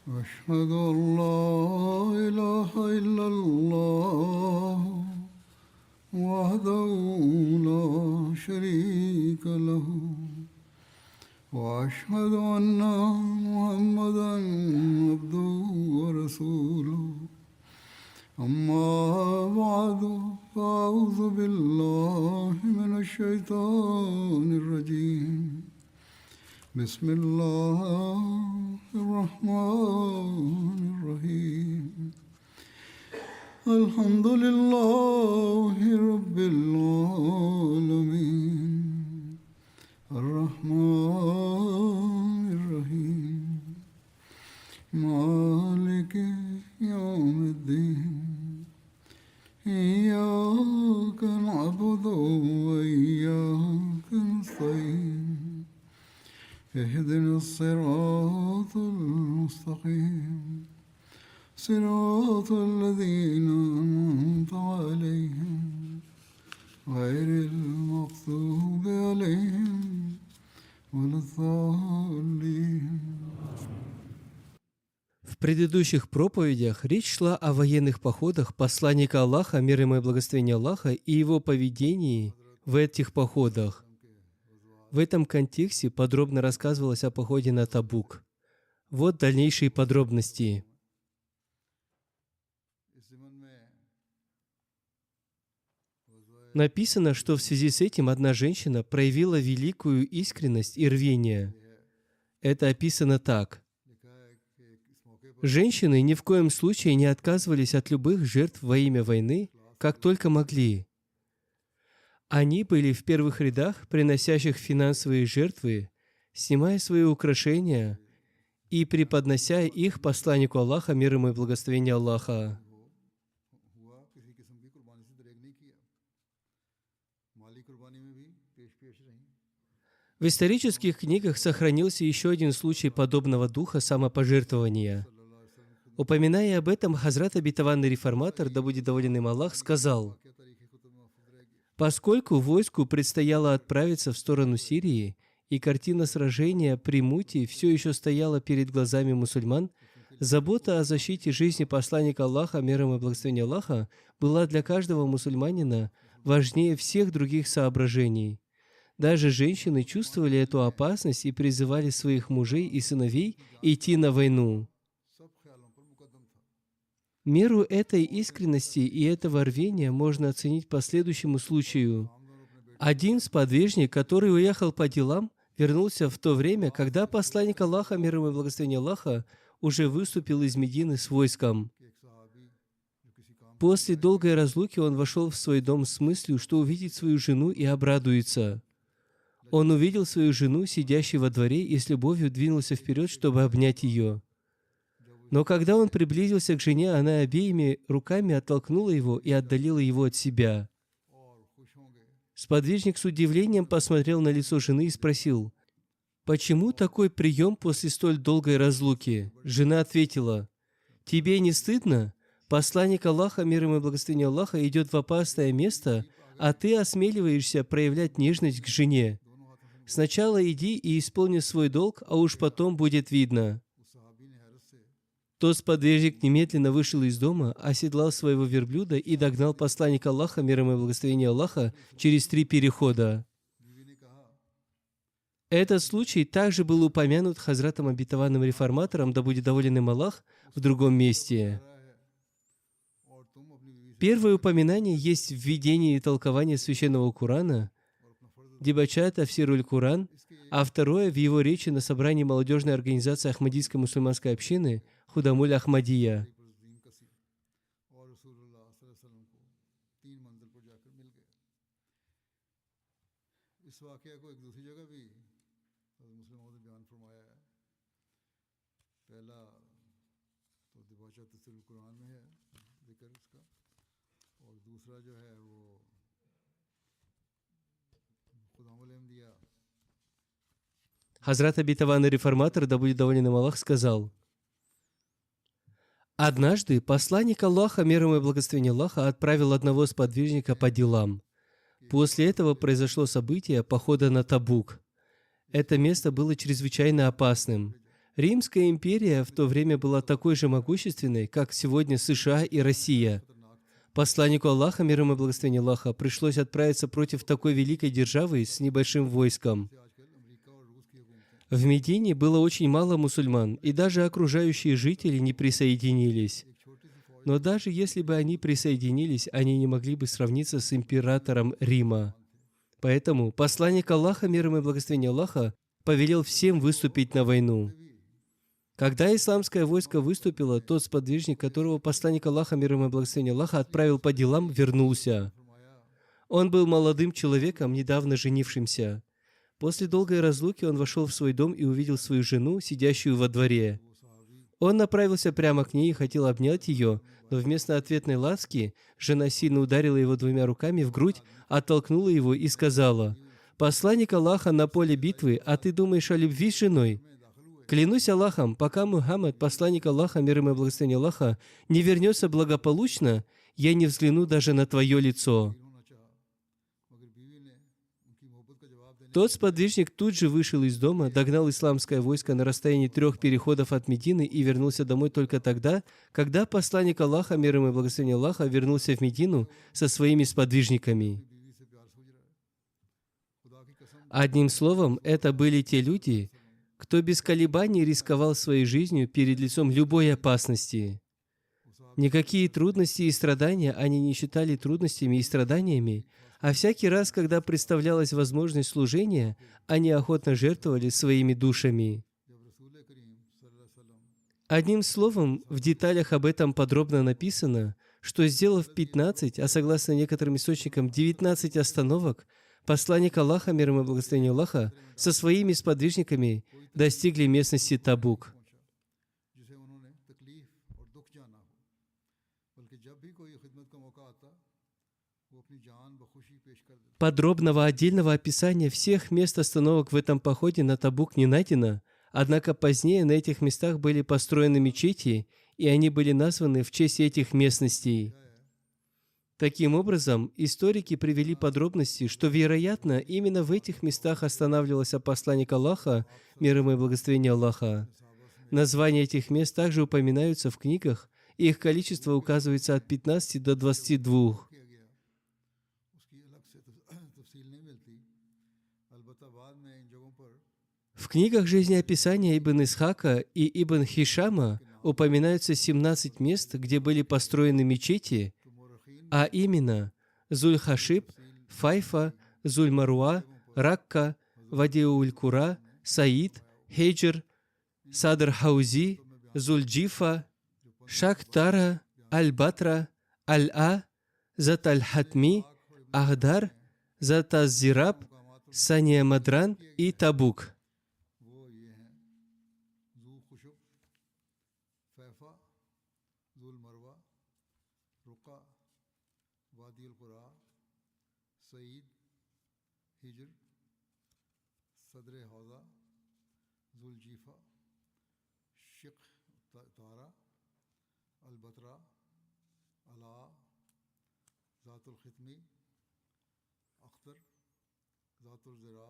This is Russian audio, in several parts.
أشهد أن لا إله إلا الله وحده لا شريك له وأشهد أن محمدا عبده ورسوله أما بعد فأعوذ بالله من الشيطان الرجيم بسم الله الرحمن الرحيم الحمد لله رب العالمين الرحمن الرحيم مالك يوم الدين إياك نعبد وإياك نستعين اهدنا الصراط المستقيم صراط الذين أنعمت عليهم غير المغضوب عليهم ولا الضالين. В предыдущих проповедях речь шла о военных походах посланника Аллаха, мир ему и благословение Аллаха, и его поведении в этих походах. В этом контексте подробно рассказывалось о походе на Табук. Вот дальнейшие подробности. Написано, что в связи с этим одна женщина проявила великую искренность и рвение. Это описано так. Женщины ни в коем случае не отказывались от любых жертв во имя войны, как только могли. Они были в первых рядах, приносящих финансовые жертвы, снимая свои украшения и преподнося их посланнику Аллаха, мир ему и благословение Аллаха. В исторических книгах сохранился еще один случай подобного духа самопожертвования. Упоминая об этом, Хазрат обетованный реформатор, да будет доволен им Аллах, сказал: «Поскольку войску предстояло отправиться в сторону Сирии, и картина сражения при Муте все еще стояла перед глазами мусульман, забота о защите жизни посланника Аллаха, мир ему и благословение Аллаха, была для каждого мусульманина важнее всех других соображений. Даже женщины чувствовали эту опасность и призывали своих мужей и сыновей идти на войну. Меру этой искренности и этого рвения можно оценить по следующему случаю. Один сподвижник, который уехал по делам, вернулся в то время, когда посланник Аллаха, мир ему и благословение Аллаха, уже выступил из Медины с войском. После долгой разлуки он вошел в свой дом с мыслью, что увидит свою жену и обрадуется. Он увидел свою жену, сидящей во дворе, и с любовью двинулся вперед, чтобы обнять ее. Но когда он приблизился к жене, она обеими руками оттолкнула его и отдалила его от себя. Сподвижник с удивлением посмотрел на лицо жены и спросил: «Почему такой прием после столь долгой разлуки?» Жена ответила: «Тебе не стыдно? Посланник Аллаха, мир ему и благословение Аллаха, идет в опасное место, а ты осмеливаешься проявлять нежность к жене. Сначала иди и исполни свой долг, а уж потом будет видно». Тот сподвижник немедленно вышел из дома, оседлал своего верблюда и догнал посланника Аллаха, мир ему и благословение Аллаха, через 3 перехода. Этот случай также был упомянут Хазратом обетованным реформатором, да будет доволен им Аллах, в другом месте. Первое упоминание есть в введении и толковании Священного Корана, Дебача Тафсируль Куран, а второе в его речи на собрании молодежной организации Ахмадийской мусульманской общины Худамуль Ахмадия. Хазрат обетованный реформатор, да будет доволен им Аллах, сказал: «Однажды посланник Аллаха, мир ему и благословение Аллаха, отправил одного сподвижника по делам. После этого произошло событие похода на Табук. Это место было чрезвычайно опасным. Римская империя в то время была такой же могущественной, как сегодня США и Россия. Посланнику Аллаха, мир ему и благословение Аллаха, пришлось отправиться против такой великой державы с небольшим войском. В Медине было очень мало мусульман, и даже окружающие жители не присоединились. Но даже если бы они присоединились, они не могли бы сравниться с императором Рима. Поэтому посланник Аллаха, мир ему и благословение Аллаха, повелел всем выступить на войну. Когда исламское войско выступило, тот сподвижник, которого посланник Аллаха, мир ему и благословение Аллаха, отправил по делам, вернулся. Он был молодым человеком, недавно женившимся. После долгой разлуки он вошел в свой дом и увидел свою жену, сидящую во дворе. Он направился прямо к ней и хотел обнять ее, но вместо ответной ласки жена сильно ударила его двумя руками в грудь, оттолкнула его и сказала: «Посланник Аллаха на поле битвы, а ты думаешь о любви с женой? Клянусь Аллахом, пока Мухаммад, посланник Аллаха, мир ему и благословение Аллаха, не вернется благополучно, я не взгляну даже на твое лицо». Тот сподвижник тут же вышел из дома, догнал исламское войско на расстоянии 3 переходов от Медины и вернулся домой только тогда, когда посланник Аллаха, мир ему и благословение Аллаха, вернулся в Медину со своими сподвижниками. Одним словом, это были те люди, кто без колебаний рисковал своей жизнью перед лицом любой опасности. Никакие трудности и страдания они не считали трудностями и страданиями, а всякий раз, когда представлялась возможность служения, они охотно жертвовали своими душами. Одним словом, в деталях об этом подробно написано, что, сделав 15, а согласно некоторым источникам 19 остановок, посланник Аллаха, мир ему и благословение Аллаха, со своими сподвижниками достигли местности Табук. Подробного отдельного описания всех мест остановок в этом походе на Табук не найдено, однако позднее на этих местах были построены мечети, и они были названы в честь этих местностей. Таким образом, историки привели подробности, что, вероятно, именно в этих местах останавливался посланник Аллаха, мир ему и благословение Аллаха. Названия этих мест также упоминаются в книгах, и их количество указывается от 15 до 22. В книгах жизнеописания Ибн Исхака и Ибн Хишама упоминаются 17 мест, где были построены мечети, а именно Зуль-Хашиб, Файфа, Зуль-Маруа, Ракка, Вади-уль-Кура, Саид, Хейджр, Садр-Хаузи, Зуль-Джифа, Шак-Тара, Аль-Батра, Аль-А, Зат-Аль-Хатми, Ахдар, Зат-Аз-Зираб, Сания-Мадран и Табук.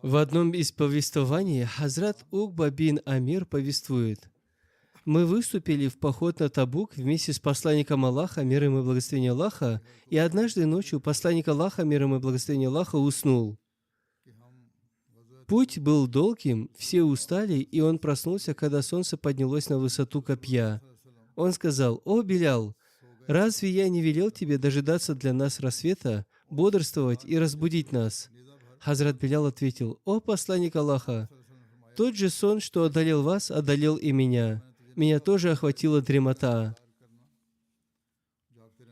В одном из повествований Хазрат Угба бин Амир повествует: «Мы выступили в поход на Табук вместе с посланником Аллаха, мир ему и благословение Аллаха, и однажды ночью посланник Аллаха, мир ему и благословение Аллаха, уснул. Путь был долгим, все устали, и он проснулся, когда солнце поднялось на высоту копья. Он сказал: «О, Билял, разве я не велел тебе дожидаться для нас рассвета, бодрствовать и разбудить нас?» Хазрат Билял ответил: «О, посланник Аллаха, тот же сон, что одолел вас, одолел и меня. Меня тоже охватила дремота».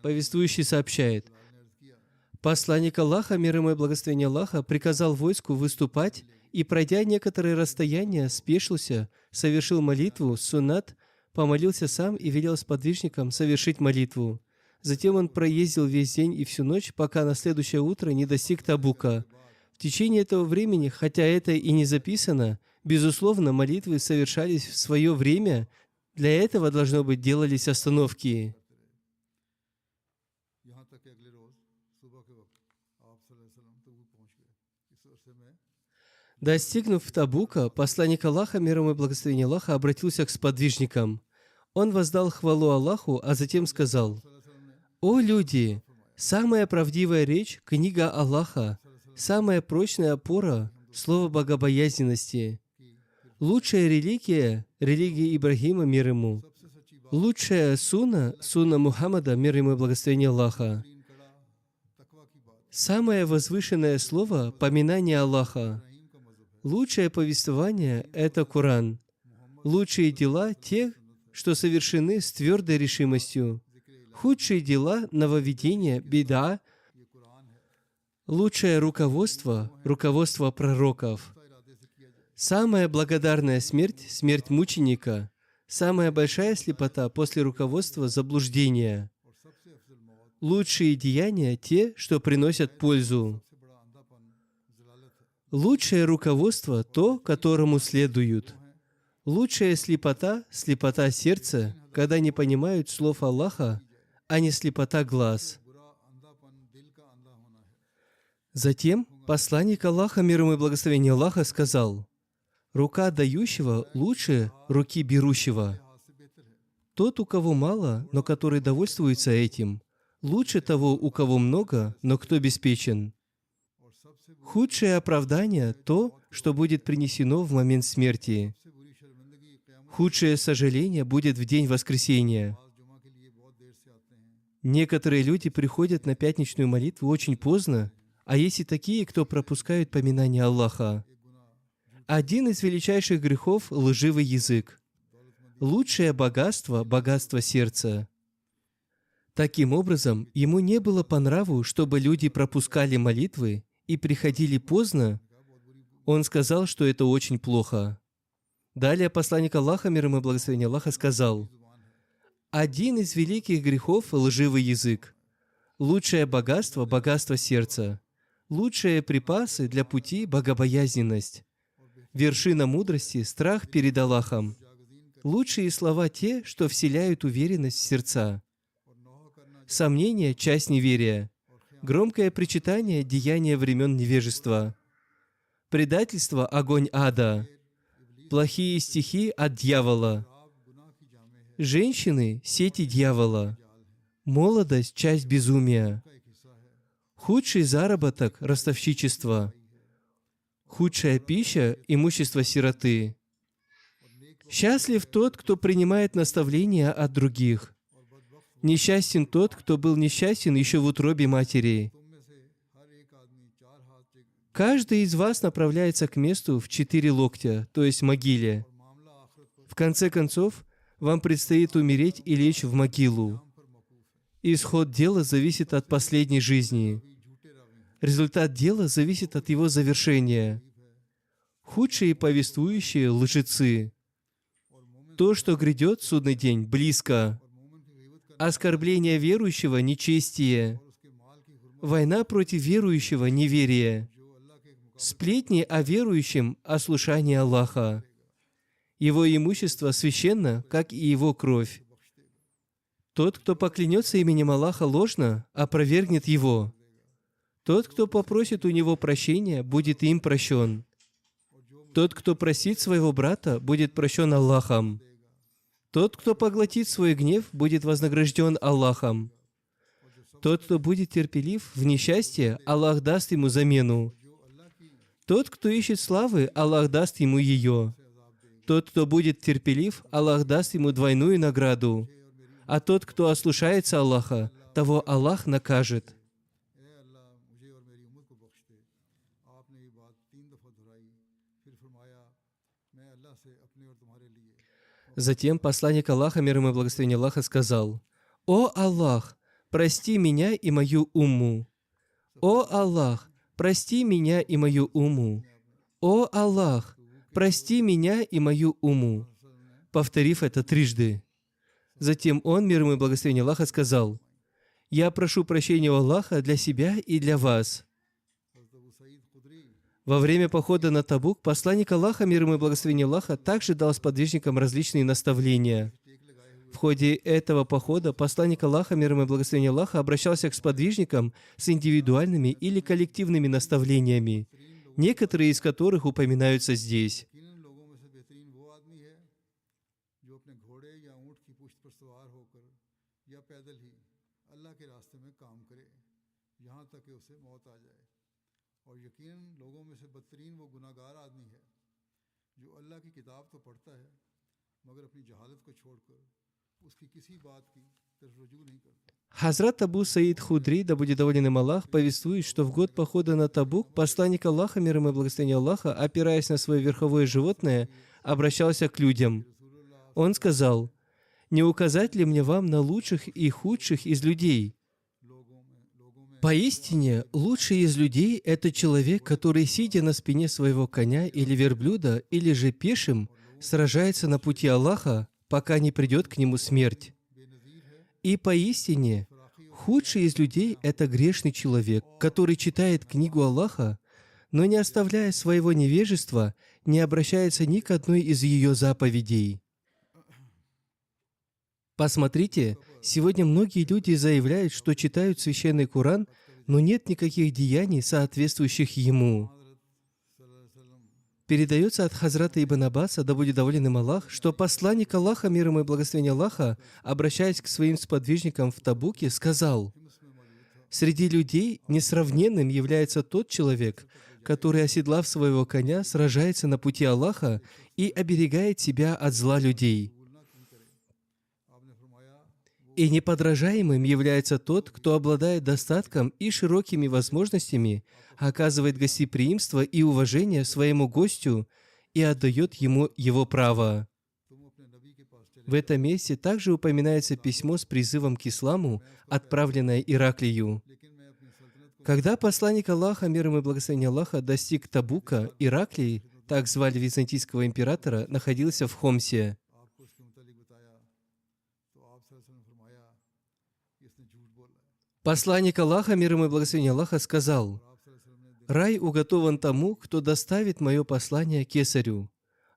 Повествующий сообщает: посланник Аллаха, мир ему и благословение Аллаха, приказал войску выступать и, пройдя некоторое расстояние, спешился, совершил молитву, суннат, помолился сам и велел сподвижникам совершить молитву. Затем он проездил весь день и всю ночь, пока на следующее утро не достиг Табука. В течение этого времени, хотя это и не записано, безусловно, молитвы совершались в свое время. Для этого, должно быть, делались остановки. Достигнув Табука, посланник Аллаха, мир ему и благословение Аллаха, обратился к сподвижникам. Он воздал хвалу Аллаху, а затем сказал: «О люди! Самая правдивая речь – книга Аллаха, самая прочная опора – слово богобоязненности. Лучшая религия – религия Ибрагима, мир ему. Лучшая сунна – сунна Мухаммада, мир ему и благословение Аллаха. Самое возвышенное слово – поминание Аллаха. Лучшее повествование – это Коран. Лучшие дела – те, что совершены с твердой решимостью. Худшие дела – нововведения, беда. Лучшее руководство – руководство пророков. Самая благодарная смерть – смерть мученика. Самая большая слепота после руководства – заблуждение. Лучшие деяния – те, что приносят пользу. Лучшее руководство – то, которому следуют. Лучшая слепота – слепота сердца, когда не понимают слов Аллаха, а не слепота глаз. Затем посланник Аллаха, мир ему и благословение Аллаха, сказал: «Рука дающего лучше руки берущего. Тот, у кого мало, но который довольствуется этим, лучше того, у кого много, но кто обеспечен. Худшее оправдание – то, что будет принесено в момент смерти. Худшее сожаление будет в день воскресения». Некоторые люди приходят на пятничную молитву очень поздно, а есть и такие, кто пропускают поминание Аллаха. Один из величайших грехов – лживый язык. Лучшее богатство – богатство сердца. Таким образом, ему не было по нраву, чтобы люди пропускали молитвы и приходили поздно. Он сказал, что это очень плохо. Далее посланник Аллаха, мир ему и благословение Аллаха, сказал: «Один из великих грехов – лживый язык. Лучшее богатство – богатство сердца. Лучшие припасы для пути – богобоязненность. Вершина мудрости – страх перед Аллахом. Лучшие слова – те, что вселяют уверенность в сердца. Сомнение – часть неверия. Громкое причитание – деяние времен невежества. Предательство – огонь ада. Плохие стихи – от дьявола. Женщины – сети дьявола. Молодость – часть безумия. Худший заработок – ростовщичество. Худшая пища – имущество сироты. Счастлив тот, кто принимает наставления от других. Несчастен тот, кто был несчастен еще в утробе матери. Каждый из вас направляется к месту в 4 локтя, то есть могиле. В конце концов, вам предстоит умереть и лечь в могилу. Исход дела зависит от последней жизни. Результат дела зависит от его завершения. Худшие повествующие – лжецы. То, что грядет, судный день, близко. Оскорбление верующего – нечестие. Война против верующего – неверие. Сплетни о верующем – ослушание Аллаха. Его имущество священно, как и его кровь. Тот, кто поклянется именем Аллаха ложно, опровергнет его. Тот, кто попросит у него прощения, будет им прощен. Тот, кто просит своего брата, будет прощен Аллахом. Тот, кто поглотит свой гнев, будет вознагражден Аллахом. Тот, кто будет терпелив в несчастье, Аллах даст ему замену. Тот, кто ищет славы, Аллах даст ему ее. Тот, кто будет терпелив, Аллах даст ему двойную награду. А тот, кто ослушается Аллаха, того Аллах накажет. Затем посланник Аллаха, мир ему и благословение Аллаха, сказал: «О Аллах, прости меня и мою умму! О Аллах, прости меня и мою умму! О Аллах, прости меня и мою умму!» Повторив это трижды. Затем он, мир ему и благословение Аллаха, сказал: «Я прошу прощения у Аллаха для себя и для вас». Во время похода на Табук посланник Аллаха, мир ему и благословение Аллаха, также дал сподвижникам различные наставления. В ходе этого похода посланник Аллаха, мир ему и благословение Аллаха, обращался к сподвижникам с индивидуальными или коллективными наставлениями некоторые из которых упоминаются здесь. यकीनन लोगों में से बेहतरीन वो आदमी है जो अपने घोड़े या ऊँट की पुश्त पर सवार होकर या पैदल ही अल्लाह के रास्ते में काम करे यहाँ तक कि उसे मौत आ जाए और यकीनन लोगों में से बदतरीन वो गुनाहगार आदमी है जो अल्लाह की किताब तो पढ़ता है मगर अपनी जहालत को छोड़कर उसकी किसी बात की तरफ रुजू नहीं करता। Хазрат Абу Саид Худри, да будет доволен им Аллах, повествует, что в год похода на Табук посланник Аллаха, мир ему и благословение Аллаха, опираясь на свое верховое животное, обращался к людям. Он сказал: «Не указать ли мне вам на лучших и худших из людей? Поистине, лучший из людей – это человек, который, сидя на спине своего коня или верблюда, или же пешим, сражается на пути Аллаха, пока не придет к нему смерть. И поистине, худший из людей – это грешный человек, который читает книгу Аллаха, но, не оставляя своего невежества, не обращается ни к одной из ее заповедей». Посмотрите, сегодня многие люди заявляют, что читают Священный Коран, но нет никаких деяний, соответствующих ему. Передается от Хазрата Ибн Аббаса, да будет доволен им Аллах, что посланник Аллаха, мир ему и благословение Аллаха, обращаясь к своим сподвижникам в Табуке, сказал: «Среди людей несравненным является тот человек, который, оседлав своего коня, сражается на пути Аллаха и оберегает себя от зла людей. И неподражаемым является тот, кто обладает достатком и широкими возможностями, оказывает гостеприимство и уважение своему гостю и отдает ему его право». В этом месте также упоминается письмо с призывом к исламу, отправленное Ираклию. Когда посланник Аллаха, мир ему и благословение Аллаха, достиг Табука, Ираклий, так звали византийского императора, находился в Хомсе. Посланник Аллаха, мир ему и благословение Аллаха, сказал: «Рай уготован тому, кто доставит мое послание кесарю».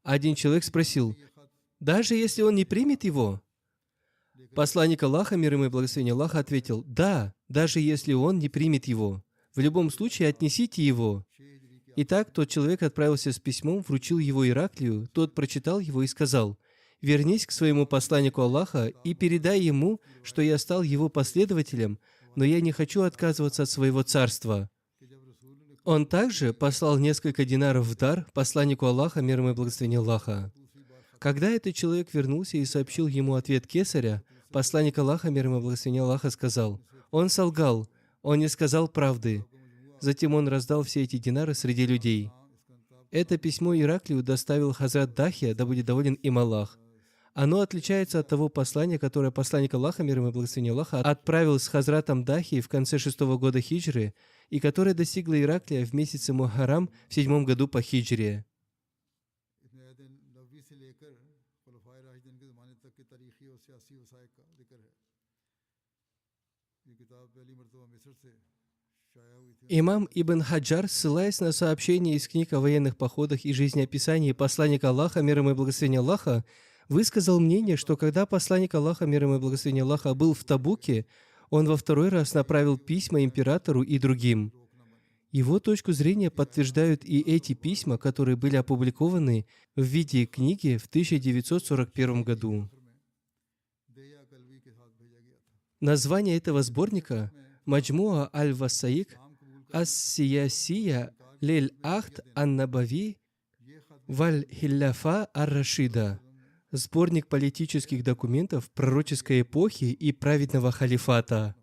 Один человек спросил: «Даже если он не примет его?» Посланник Аллаха, мир ему и благословение Аллаха, ответил: «Да, даже если он не примет его. В любом случае отнесите его». Итак, тот человек отправился с письмом, вручил его Ираклию, тот прочитал его и сказал: «Вернись к своему посланнику Аллаха и передай ему, что я стал его последователем, но я не хочу отказываться от своего царства». Он также послал несколько динаров в дар посланнику Аллаха, мир ему и благословение Аллаха. Когда этот человек вернулся и сообщил ему ответ кесаря, посланник Аллаха, мир ему и благословение Аллаха, сказал: «Он солгал, он не сказал правды». Затем он раздал все эти динары среди людей. Это письмо Ираклию доставил Хазрат Дахия, да будет доволен им Аллах. Оно отличается от того послания, которое посланник Аллаха, мир ему и благословение Аллаха, отправил с Хазратом Дахи в конце 6-го года хиджры, и которое достигло Ираклия в месяце Мухаррам в 7-м году по хиджре. Имам Ибн Хаджар, ссылаясь на сообщения из книг о военных походах и жизнеописании посланника Аллаха, мир ему и благословение Аллаха, высказал мнение, что когда посланник Аллаха, мир ему и благословение Аллаха, был в Табуке, он во второй раз направил письма императору и другим. Его точку зрения подтверждают и эти письма, которые были опубликованы в виде книги в 1941 году. Название этого сборника «Маджмуа аль-Васаик ас-Сиясия лель-Ахд ан-Набави валь-Хилляфа ар-Рашида» — сборник политических документов пророческой эпохи и праведного халифата.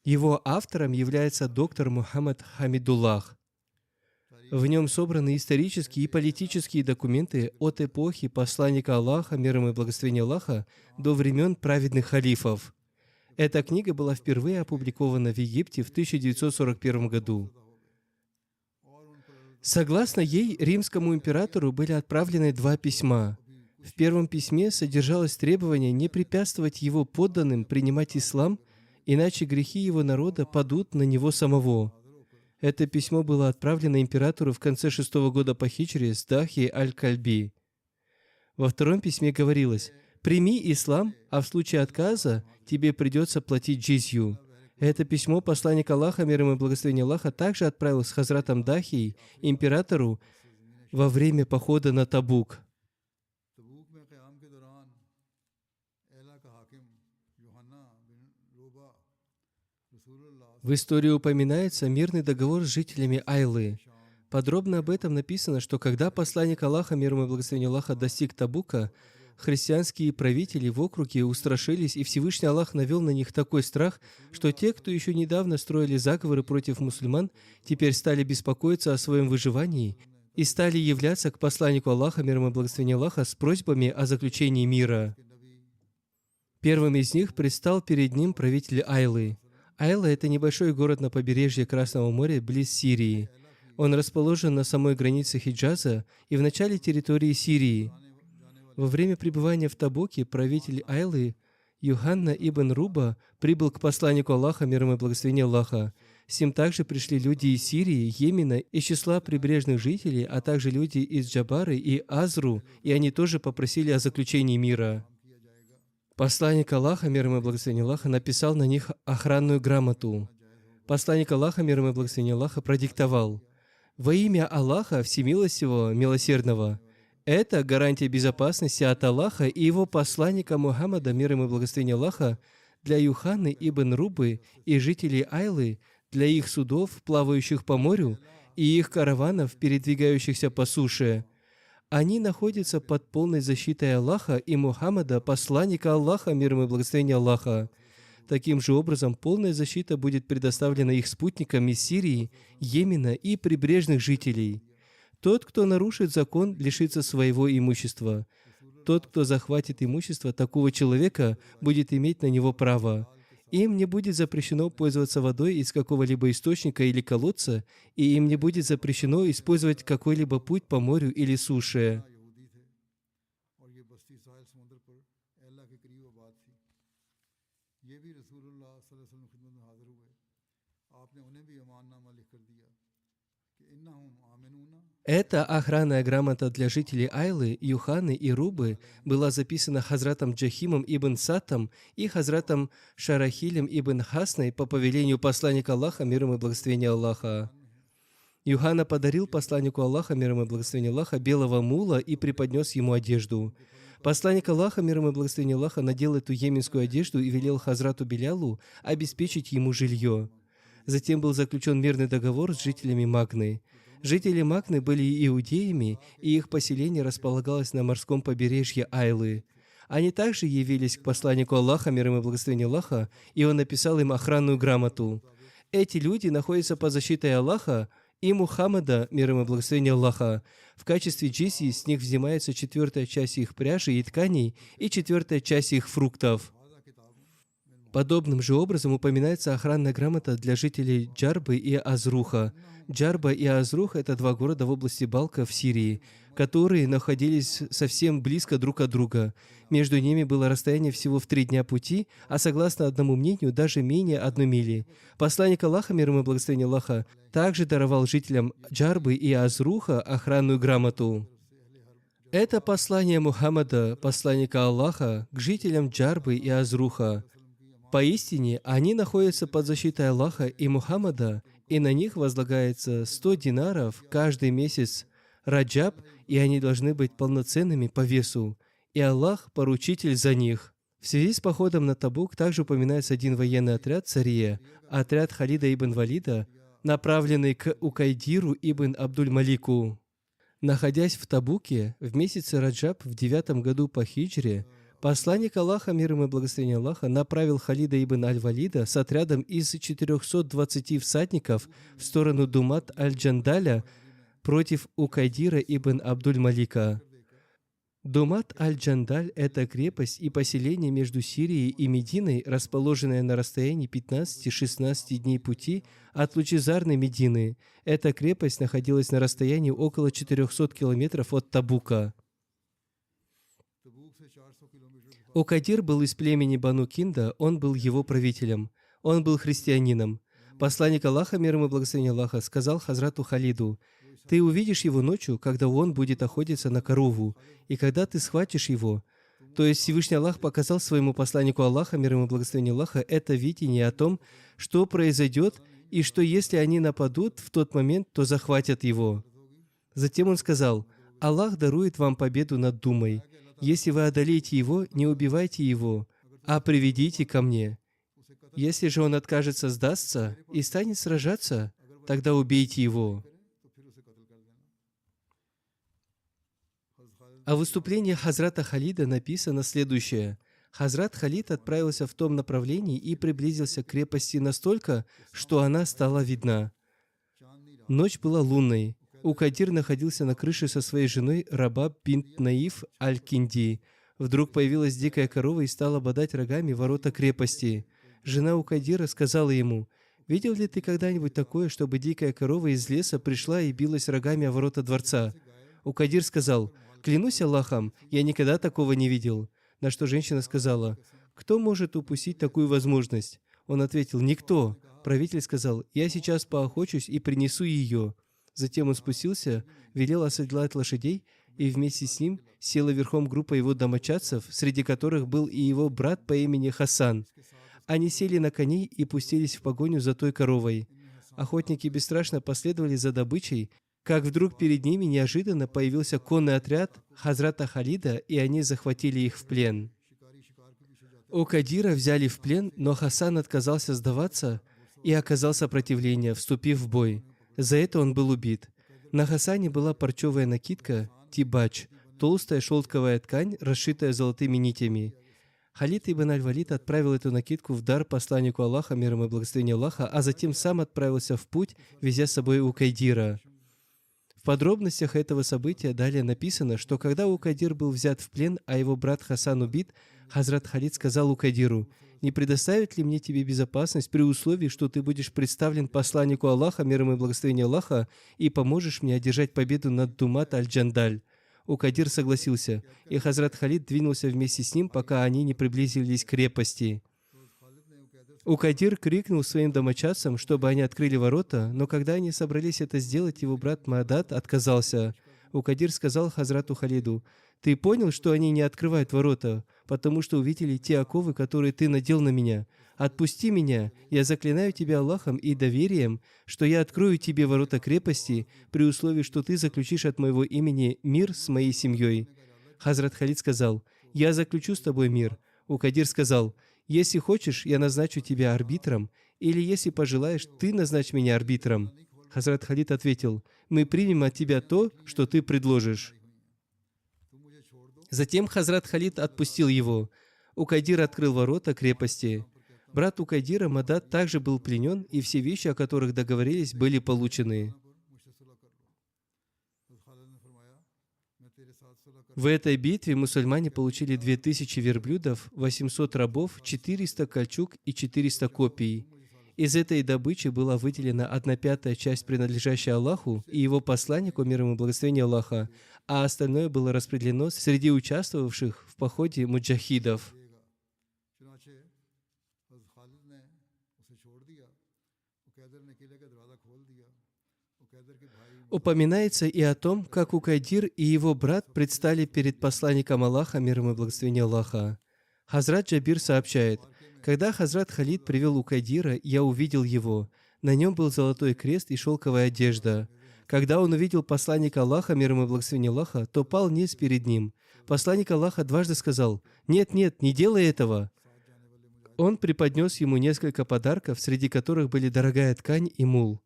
Его автором является доктор Мухаммад Хамидуллах. В нем собраны исторические и политические документы от эпохи посланника Аллаха, мир ему и благословение Аллаха, до времен праведных халифов. Эта книга была впервые опубликована в Египте в 1941 году. Согласно ей, римскому императору были отправлены 2 письма. В первом письме содержалось требование не препятствовать его подданным принимать ислам, иначе грехи его народа падут на него самого. Это письмо было отправлено императору в конце 6-го года по хиджре с Дахи аль-Кальби. Во втором письме говорилось: «Прими ислам, а в случае отказа тебе придется платить джизью». Это письмо посланник Аллаха, мир ему и благословение Аллаха, также отправил с Хазратом Дахи, императору, во время похода на Табук. तबूक में क़याम के दौरान एला का हाकिम यूहन्ना बिन रोबा रसूलुल्लाह В истории упоминается мирный договор с жителями Айлы. Подробно об этом написано, что когда посланник Аллаха, мир ему и благословение Аллаха, достиг Табука, христианские правители в округе устрашились, и Всевышний Аллах навел на них такой страх, что те, кто еще недавно строили заговоры против мусульман, теперь стали беспокоиться о своем выживании и стали являться к посланнику Аллаха, мир ему и благословение Аллаха, с просьбами о заключении мира. Первым из них предстал перед ним правитель Айлы. Айла — это небольшой город на побережье Красного моря, близ Сирии. Он расположен на самой границе Хиджаза и в начале территории Сирии. Во время пребывания в Табуке правитель Айлы Юханна ибн Руба прибыл к посланнику Аллаха, мир ему и благословение Аллаха. С ним также пришли люди из Сирии, Йемена, из числа прибрежных жителей, а также люди из Джабары и Азру, и они тоже попросили о заключении мира. Посланник Аллаха, мир ему и благословение Аллаха, написал на них охранную грамоту. Посланник Аллаха, мир ему и благословение Аллаха, продиктовал: «Во имя Аллаха Всемилостивого, Милосердного». Это гарантия безопасности от Аллаха и его посланника Мухаммада, мир ему и благословение Аллаха, для Юханны ибн Рубы и жителей Айлы, для их судов, плавающих по морю, и их караванов, передвигающихся по суше. Они находятся под полной защитой Аллаха и Мухаммада, посланника Аллаха, мир ему и благословение Аллаха. Таким же образом, полная защита будет предоставлена их спутникам из Сирии, Йемена и прибрежных жителей. Тот, кто нарушит закон, лишится своего имущества. Тот, кто захватит имущество такого человека, будет иметь на него право. Им не будет запрещено пользоваться водой из какого-либо источника или колодца, и им не будет запрещено использовать какой-либо путь по морю или суше. Эта охранная грамота для жителей Айлы, Юханы и Рубы была записана Хазратом Джахимом ибн Саттом и Хазратом Шарахилем ибн Хасной по повелению посланника Аллаха, мир ему и благословение Аллаха. Юхана подарил посланнику Аллаха, мир ему и благословение Аллаха, белого мула и преподнес ему одежду. Посланник Аллаха, мир ему и благословение Аллаха, надел эту йеменскую одежду и велел Хазрату Белялу обеспечить ему жилье. Затем был заключен мирный договор с жителями Магны. Жители Магны были иудеями, и их поселение располагалось на морском побережье Айлы. Они также явились к посланнику Аллаха, мир ему и благословение Аллаха, и он написал им охранную грамоту. Эти люди находятся под защитой Аллаха и Мухаммада, мир ему и благословение Аллаха. В качестве джизьи с них взимается 4-я часть их пряжи и тканей и 4-я часть их фруктов. Подобным же образом упоминается охранная грамота для жителей Джарбы и Азруха. Джарба и Азрух — это 2 города в области Балка в Сирии, которые находились совсем близко друг от друга. Между ними было расстояние всего в 3 дня пути, а согласно одному мнению, даже менее 1 мили. Посланник Аллаха, мир ему и благословение Аллаха, также даровал жителям Джарбы и Азруха охранную грамоту. Это послание Мухаммада, посланника Аллаха, к жителям Джарбы и Азруха. Поистине, они находятся под защитой Аллаха и Мухаммада, и на них возлагается 100 динаров каждый месяц Раджаб, и они должны быть полноценными по весу, и Аллах – поручитель за них. В связи с походом на Табук также упоминается один военный отряд Цария, отряд Халида ибн Валида, направленный к Укайдиру ибн Абдуль-Малику. Находясь в Табуке, в месяце Раджаб в 9 году по хиджре, посланник Аллаха, мир ему и благословение Аллаха, направил Халида ибн Аль-Валида с отрядом из 420 всадников в сторону Думат Аль-Джандаля против Укайдира ибн Абдуль-Малика. Думат Аль-Джандаль – это крепость и поселение между Сирией и Мединой, расположенное на расстоянии 15-16 дней пути от лучезарной Медины. Эта крепость находилась на расстоянии около 400 километров от Табука. Укайдир был из племени Бану Кинда, он был его правителем. Он был христианином. Посланник Аллаха, мир ему и благословение Аллаха, сказал Хазрату Халиду: «Ты увидишь его ночью, когда он будет охотиться на корову, и когда ты схватишь его, То есть Всевышний Аллах показал своему посланнику Аллаха, мир ему и благословение Аллаха, это видение о том, что произойдет, и что если они нападут в тот момент, то захватят его. Затем он сказал: «Аллах дарует вам победу над Думой. Если вы одолеете его, не убивайте его, а приведите ко мне. Если же он откажется, сдастся и станет сражаться, тогда убейте его». О выступлении Хазрата Халида написано следующее. Хазрат Халид отправился в том направлении и приблизился к крепости настолько, что она стала видна. Ночь была лунной. Укадир находился на крыше со своей женой Рабаб бинт Наиф аль-Кинди. Вдруг появилась дикая корова и стала бодать рогами ворота крепости. Жена Укадира сказала ему: «Видел ли ты когда-нибудь такое, чтобы дикая корова из леса пришла и билась рогами о ворота дворца?» Укадир сказал: «Клянусь Аллахом, я никогда такого не видел». На что женщина сказала: «Кто может упустить такую возможность?» Он ответил: «Никто». Правитель сказал: «Я сейчас поохочусь и принесу ее». Затем он спустился, велел оседлать лошадей, и вместе с ним села верхом группа его домочадцев, среди которых был и его брат по имени Хасан. Они сели на коней и пустились в погоню за той коровой. Охотники бесстрашно последовали за добычей, как вдруг перед ними неожиданно появился конный отряд Хазрата Халида, и они захватили их в плен. Укадира взяли в плен, но Хасан отказался сдаваться и оказал сопротивление, вступив в бой. За это он был убит. На Хасане была парчевая накидка, тибач, толстая шелковая ткань, расшитая золотыми нитями. Халид ибн аль-Валид отправил эту накидку в дар посланнику Аллаха, мир ему и благословение Аллаха, а затем сам отправился в путь, везя с собой Укадира. В подробностях этого события далее написано, что когда Укадир был взят в плен, а его брат Хасан убит, Хазрат Халид сказал Укадиру: «Не предоставит ли мне тебе безопасность при условии, что ты будешь представлен посланнику Аллаха, мир ему и благословение Аллаха, и поможешь мне одержать победу над Думат аль-Джандаль?» Укадир согласился, и Хазрат Халид двинулся вместе с ним, пока они не приблизились к крепости. Укадир крикнул своим домочадцам, чтобы они открыли ворота, но когда они собрались это сделать, его брат Маадат отказался. Укадир сказал Хазрату Халиду: «Ты понял, что они не открывают ворота, потому что увидели те оковы, которые ты надел на меня? Отпусти меня, я заклинаю тебя Аллахом и доверием, что я открою тебе ворота крепости, при условии, что ты заключишь от моего имени мир с моей семьей». Хазрат Халид сказал: «Я заключу с тобой мир». Укадир сказал: «Если хочешь, я назначу тебя арбитром, или если пожелаешь, ты назначь меня арбитром». Хазрат Халид ответил: «Мы примем от тебя то, что ты предложишь». Затем Хазрат Халид отпустил его. Укадир открыл ворота крепости. Брат Укадира Мадат также был пленен, и все вещи, о которых договорились, были получены. В этой битве мусульмане получили 2000 верблюдов, 800 рабов, 400 кольчуг и 400 копий. Из этой добычи была выделена 1/5 часть, принадлежащая Аллаху и его посланнику, мир ему и благословение Аллаха, а остальное было распределено среди участвовавших в походе муджахидов. Упоминается и о том, как Укадир и его брат предстали перед посланником Аллаха, мир ему и благословение Аллаха. Хазрат Джабир сообщает: «Когда Хазрат Халид привел Укадира, я увидел его. На нем был золотой крест и шелковая одежда. Когда он увидел посланника Аллаха, мир ему и благословение Аллаха, то пал ниц перед ним. Посланник Аллаха дважды сказал: «Нет, нет, не делай этого». Он преподнес ему несколько подарков, среди которых были дорогая ткань и мул.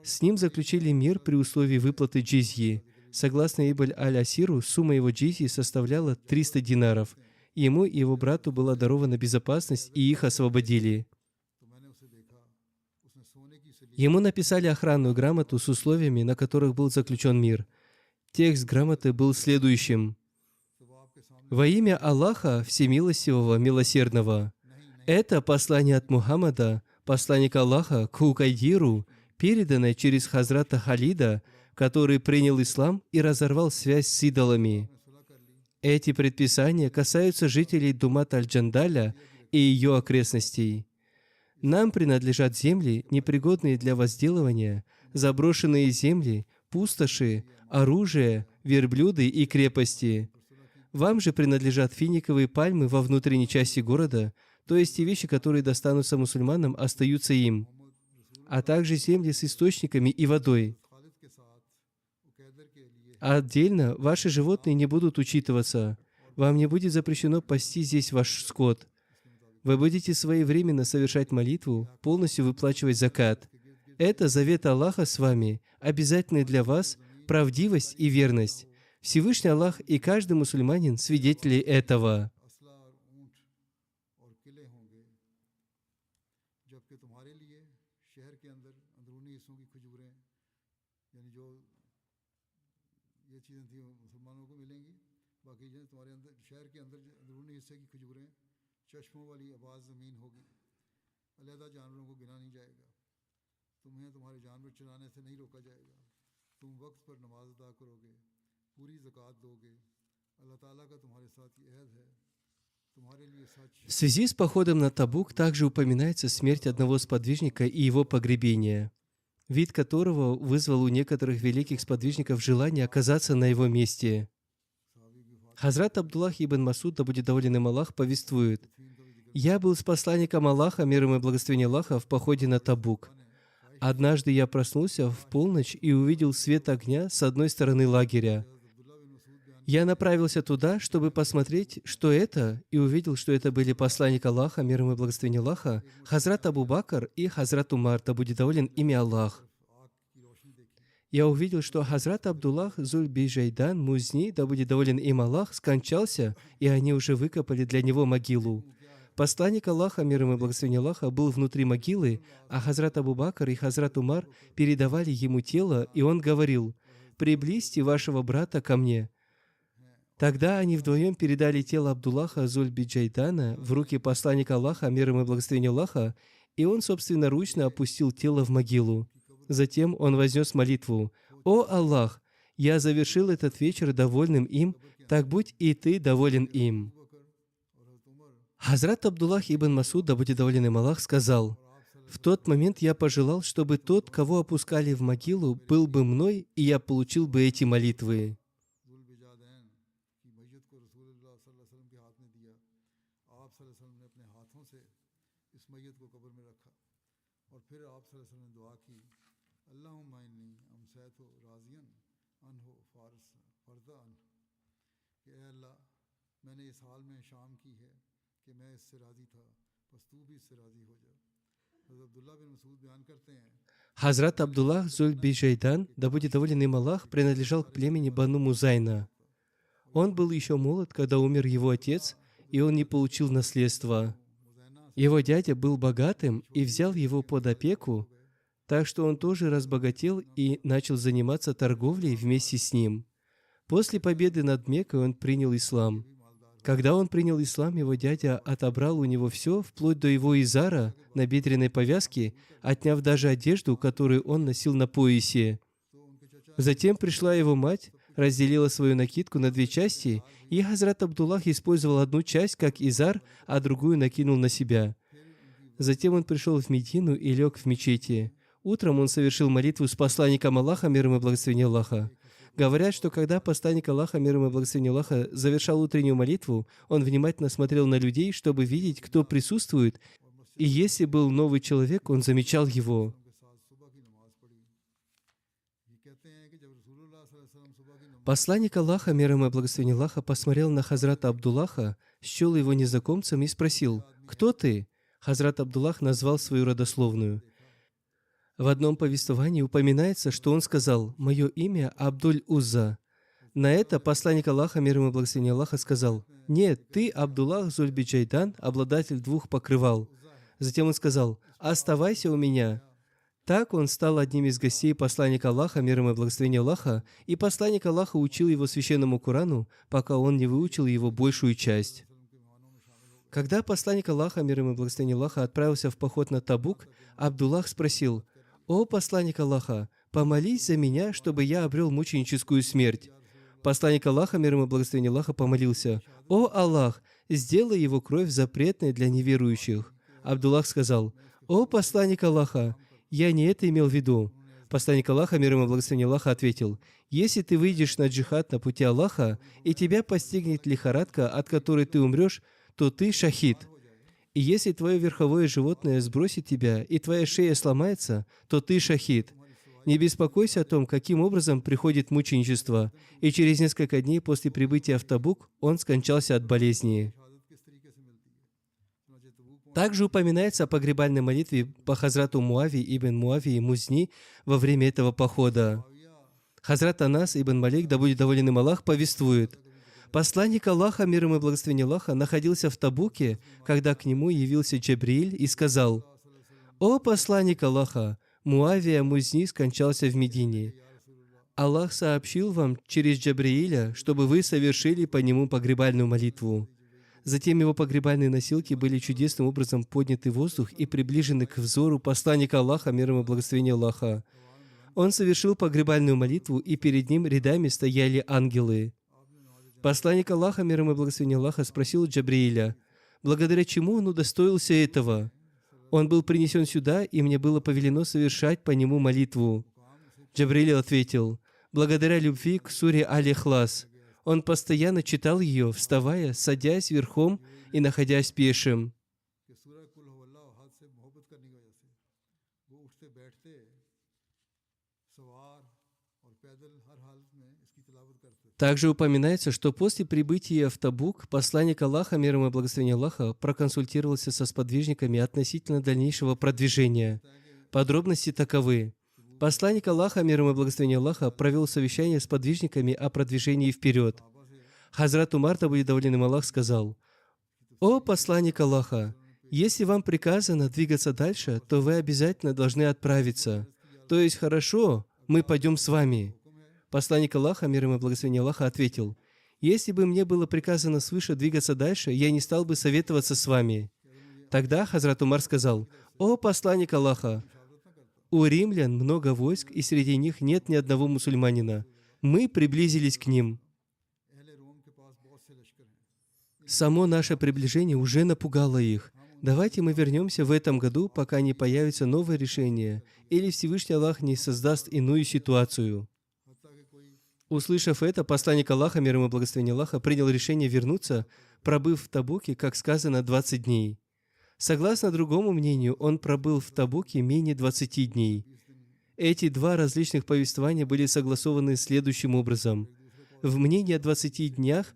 С ним заключили мир при условии выплаты джизьи. Согласно Ибн аль-Асиру, сумма его джизьи составляла 300 динаров. Ему и его брату была дарована безопасность, и их освободили. Ему написали охранную грамоту с условиями, на которых был заключен мир. Текст грамоты был следующим: «Во имя Аллаха Всемилостивого, Милосердного, это послание от Мухаммада, посланника Аллаха, к Укадиру, переданное через Хазрата Халида, который принял ислам и разорвал связь с идолами. Эти предписания касаются жителей Думат аль-Джандаля и ее окрестностей. Нам принадлежат земли, непригодные для возделывания, заброшенные земли, пустоши, оружие, верблюды и крепости. Вам же принадлежат финиковые пальмы во внутренней части города, то есть те вещи, которые достанутся мусульманам, остаются им, а также земли с источниками и водой. А отдельно ваши животные не будут учитываться. Вам не будет запрещено пасти здесь ваш скот. Вы будете своевременно совершать молитву, полностью выплачивать закат. Это завет Аллаха с вами, обязательный для вас, правдивость и верность. Всевышний Аллах и каждый мусульманин свидетели этого. В связи с походом на Табук также упоминается смерть одного сподвижника и его погребение, вид которого вызвал у некоторых великих сподвижников желание оказаться на его месте. Хазрат Абдуллах ибн Масуд, да будет доволен им Аллах, повествует: «Я был с посланником Аллаха, мир ему и благословение Аллаха, в походе на Табук. Однажды я проснулся в полночь и увидел свет огня с одной стороны лагеря. Я направился туда, чтобы посмотреть, что это, и увидел, что это были посланник Аллаха, мир ему и благословение Аллаха, Хазрат Абу Бакр и Хазрат Умар, да будет доволен ими Аллах. Я увидел, что Хазрат Абдуллах Зуль-Биджайдан Музни, да будет доволен им Аллах, скончался, и они уже выкопали для него могилу. Посланник Аллаха, мир ему и благословение Аллаха, был внутри могилы, а Хазрат Абу Бакр и Хазрат Умар передавали ему тело, и он говорил: «Приблизьте вашего брата ко мне». Тогда они вдвоем передали тело Абдуллаха Зуль-Биджайдана в руки посланника Аллаха, мир ему и благословение Аллаха, и он собственноручно опустил тело в могилу. Затем он вознес молитву: «О Аллах, я завершил этот вечер довольным им, так будь и ты доволен им». Хазрат Абдуллах ибн Масуд, да будет доволен им Аллах, сказал: «В тот момент я пожелал, чтобы тот, кого опускали в могилу, был бы мной, и я получил бы эти молитвы». Хазрат Абдуллах Зуль-Биджайдан, да будет доволен им Аллах, принадлежал к племени Бану Музайна. Он был еще молод, когда умер его отец, и он не получил наследства. Его дядя был богатым и взял его под опеку, так что он тоже разбогател и начал заниматься торговлей вместе с ним. После победы над Меккой он принял ислам. Когда он принял ислам, его дядя отобрал у него все, вплоть до его изара, набедренной повязки, отняв даже одежду, которую он носил на поясе. Затем пришла его мать, разделила свою накидку на две части, и Хазрат Абдуллах использовал одну часть как изар, а другую накинул на себя. Затем он пришел в Медину и лег в мечети. Утром он совершил молитву с посланником Аллаха, мир ему и благословение Аллаха. Говорят, что когда посланник Аллаха, мир ему и благословение Аллаха, завершал утреннюю молитву, он внимательно смотрел на людей, чтобы видеть, кто присутствует, и если был новый человек, он замечал его. Посланник Аллаха, мир ему и благословение Аллаха, посмотрел на Хазрата Абдуллаха, счел его незнакомцем и спросил: «Кто ты?» Хазрат Абдуллах назвал свою родословную. В одном повествовании упоминается, что он сказал: «Мое имя Абдуль-Узза». На это посланник Аллаха, мир ему и благословение Аллаха, сказал: «Нет, ты Абдуллах Зуль-Биджайдан, обладатель двух покрывал». Затем он сказал: «Оставайся у меня». Так он стал одним из гостей посланника Аллаха, мир ему и благословение Аллаха, и посланник Аллаха учил его священному Корану, пока он не выучил его большую часть. Когда посланник Аллаха, мир ему и благословение Аллаха, отправился в поход на Табук, Абдуллах спросил: «О посланник Аллаха, помолись за меня, чтобы я обрел мученическую смерть». Посланник Аллаха, мир ему и благословение Аллаха, помолился: «О Аллах, сделай его кровь запретной для неверующих». Абдуллах сказал: «О посланник Аллаха, я не это имел в виду». Посланник Аллаха, мир ему и благословение Аллаха, ответил: Если ты выйдешь на джихад на пути Аллаха, и тебя постигнет лихорадка, от которой ты умрешь, то ты шахид. И если твое верховое животное сбросит тебя, и твоя шея сломается, то ты шахид. Не беспокойся о том, каким образом приходит мученичество. И через несколько дней после прибытия в Табук он скончался от болезни. Также упоминается о погребальной молитве по Хазрату Муави ибн Муави Музни во время этого похода. Хазрат Анас ибн Малик, да будет доволен им Аллах, повествует: посланник Аллаха, мир ему и благословение Аллаха, находился в Табуке, когда к нему явился Джабрииль и сказал: «О посланник Аллаха, Муавия Музни скончался в Медине. Аллах сообщил вам через Джабрииля, чтобы вы совершили по нему погребальную молитву». Затем его погребальные носилки были чудесным образом подняты в воздух и приближены к взору посланника Аллаха, мир ему и благословение Аллаха. Он совершил погребальную молитву, и перед ним рядами стояли ангелы. Посланник Аллаха, мир ему и благословение Аллаха, спросил у Джабрииля, благодаря чему он удостоился этого. Он был принесен сюда, и мне было повелено совершать по нему молитву. Джабрииль ответил: благодаря любви к суре Аль-Ихлас. Он постоянно читал ее, вставая, садясь верхом и находясь пешим. Также упоминается, что после прибытия в Табук посланник Аллаха, мир ему и благословение Аллаха, проконсультировался со сподвижниками относительно дальнейшего продвижения. Подробности таковы. Посланник Аллаха, мир ему и благословение Аллаха, провел совещание с подвижниками о продвижении вперед. Хазрат Умар, да будет доволен им Аллах, сказал: «О посланник Аллаха, если вам приказано двигаться дальше, то вы обязательно должны отправиться. То есть, хорошо, мы пойдем с вами». Посланник Аллаха, мир ему и благословение Аллаха, ответил: «Если бы мне было приказано свыше двигаться дальше, я не стал бы советоваться с вами». Тогда Хазрат Умар сказал: «О посланник Аллаха, у римлян много войск, и среди них нет ни одного мусульманина. Мы приблизились к ним. Само наше приближение уже напугало их. Давайте мы вернемся в этом году, пока не появится новое решение, или Всевышний Аллах не создаст иную ситуацию». Услышав это, посланник Аллаха, мир ему и благословение Аллаха, принял решение вернуться, пробыв в Табуке, как сказано, 20 дней. Согласно другому мнению, он пробыл в Табуке менее 20 дней. Эти два различных повествования были согласованы следующим образом. В мнении о 20 днях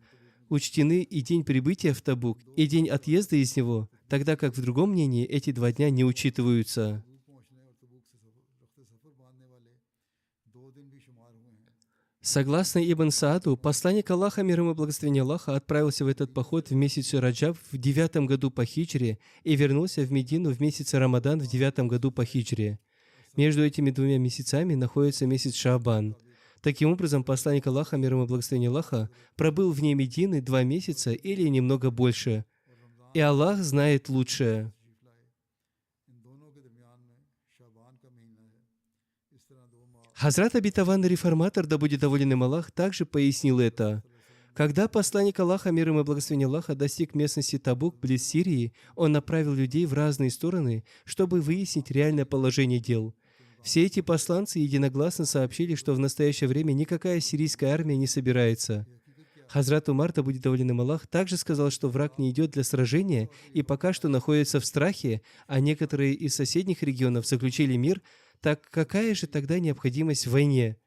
учтены и день прибытия в Табук, и день отъезда из него, тогда как в другом мнении эти 2 дня не учитываются. Согласно Ибн Сааду, посланник Аллаха, мир ему и благословение Аллаха, отправился в этот поход в месяц Раджаб в 9 году по хиджре и вернулся в Медину в месяц Рамадан в 9 году по хиджре. Между этими 2 месяцами находится месяц Шаабан. Таким образом, посланник Аллаха, мир ему и благословение Аллаха, пробыл вне Медины 2 месяца или немного больше. И Аллах знает лучшее. Хазрат Обетованный Реформатор, да будет доволен им Аллах, также пояснил это. Когда посланник Аллаха, мир ему и благословение Аллаха, достиг местности Табук, близ Сирии, он направил людей в разные стороны, чтобы выяснить реальное положение дел. Все эти посланцы единогласно сообщили, что в настоящее время никакая сирийская армия не собирается. Хазрат Умар, да будет доволен им Аллах, также сказал, что враг не идет для сражения и пока что находится в страхе, а некоторые из соседних регионов заключили мир. Так какая же тогда необходимость в войне?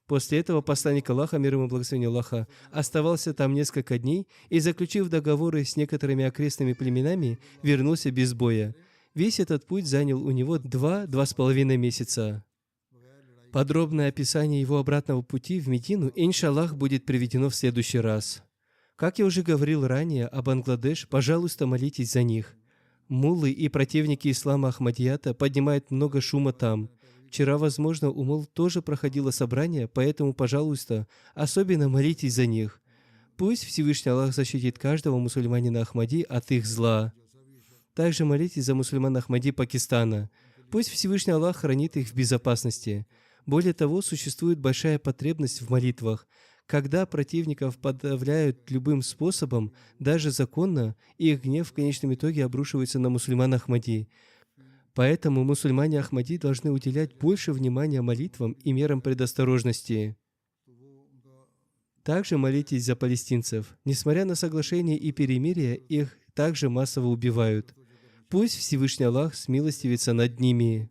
После этого посланник Аллаха, мир ему и благословение Аллаха, оставался там несколько дней и, заключив договоры с некоторыми окрестными племенами, вернулся без боя. Весь этот путь занял у него 2–2,5 месяца. Подробное описание его обратного пути в Медину, иншаллах, будет приведено в следующий раз. Как я уже говорил ранее о Бангладеш, пожалуйста, молитесь за них. Муллы и противники ислама Ахмадията поднимают много шума там. Вчера, возможно, у мулл тоже проходило собрание, поэтому, пожалуйста, особенно молитесь за них. Пусть Всевышний Аллах защитит каждого мусульманина Ахмади от их зла. Также молитесь за мусульман Ахмади Пакистана. Пусть Всевышний Аллах хранит их в безопасности. Более того, существует большая потребность в молитвах. Когда противников подавляют любым способом, даже законно, их гнев в конечном итоге обрушивается на мусульман Ахмади. Поэтому мусульмане Ахмади должны уделять больше внимания молитвам и мерам предосторожности. Также молитесь за палестинцев. Несмотря на соглашение и перемирие, их также массово убивают. Пусть Всевышний Аллах смилостивится над ними.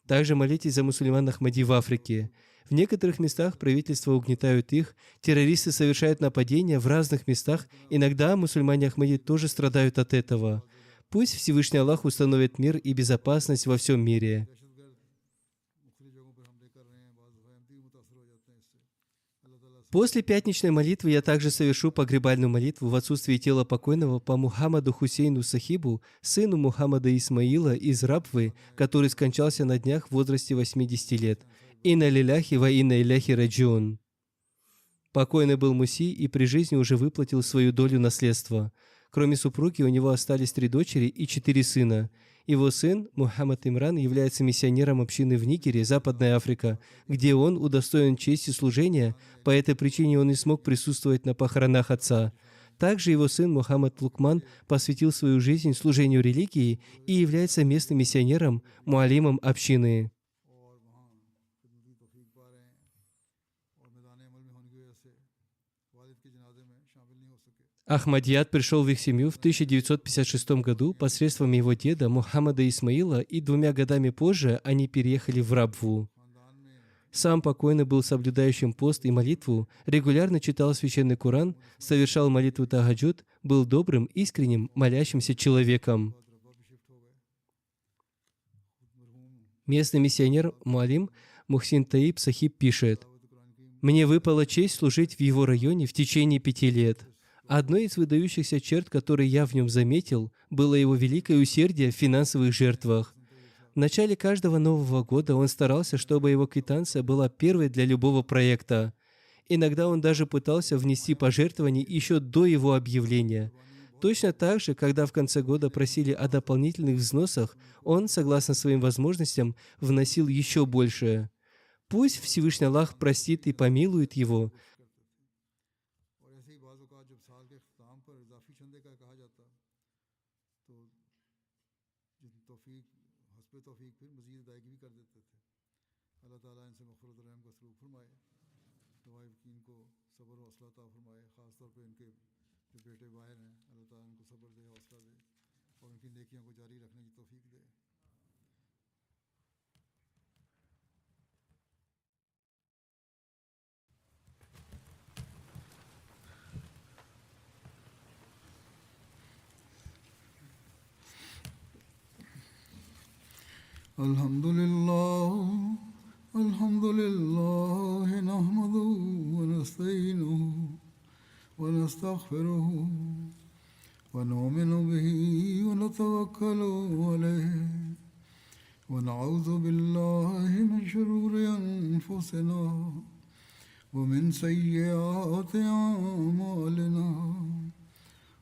Также молитесь за мусульман Ахмади в Африке. В некоторых местах правительства угнетают их, террористы совершают нападения в разных местах, иногда мусульмане Ахмади тоже страдают от этого. Пусть Всевышний Аллах установит мир и безопасность во всем мире. После пятничной молитвы я также совершу погребальную молитву в отсутствии тела покойного по Мухаммаду Хусейну Сахибу, сыну Мухаммада Исмаила из Рабвы, который скончался на днях в возрасте 80 лет. Инна лиляхи ва инна иляхи раджиун. Покойный был Муси и при жизни уже выплатил свою долю наследства. Кроме супруги, у него остались 3 дочери и 4 сына. Его сын, Мухаммад Имран, является миссионером общины в Нигере, Западная Африка, где он удостоен чести служения, по этой причине он не смог присутствовать на похоронах отца. Также его сын Мухаммад Лукман посвятил свою жизнь служению религии и является местным миссионером, муалимом общины. Ахмадият пришел в их семью в 1956 году посредством его деда Мухаммада Исмаила, и 2 годами позже они переехали в Рабву. Сам покойный был соблюдающим пост и молитву, регулярно читал священный Коран, совершал молитву тахаджуд, был добрым, искренним, молящимся человеком. Местный миссионер Муалим Мухсин Таиб Сахиб пишет: «Мне выпала честь служить в его районе в течение 5 лет. Одной из выдающихся черт, которые я в нем заметил, было его великое усердие в финансовых жертвах. В начале каждого Нового года он старался, чтобы его квитанция была первой для любого проекта. Иногда он даже пытался внести пожертвования еще до его объявления. Точно так же, когда в конце года просили о дополнительных взносах, он, согласно своим возможностям, вносил еще больше. Пусть Всевышний Аллах простит и помилует его, الحمد لله نحمده ونستعينه ونستغفره ونؤمن به ونتوكل عليه ونعوذ بالله من شرور أنفسنا ومن سيئات أعمالنا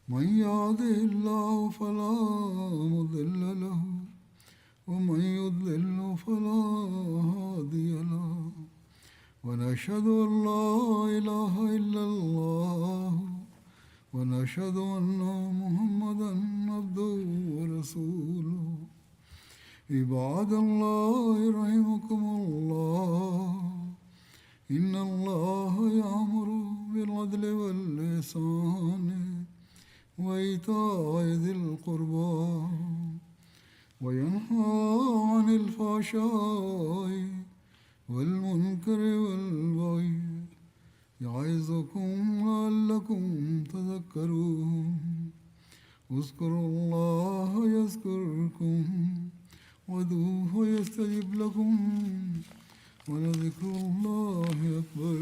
من يهده الله فلا مضل له ومن يضلل فلا هادي له ونشهد أن لا إله إلا الله ونشهد أن محمدا عبده ورسوله عباد الله رحمكم الله إن الله يأمر بالعدل والإحسان وإيتاء ذي القربى وينهى عن الفحشاء والمنكر والبغي يعظكم لعلكم تذكرون اذكروا الله يذكركم وادعوه يستجب لكم ولذكر الله أكبر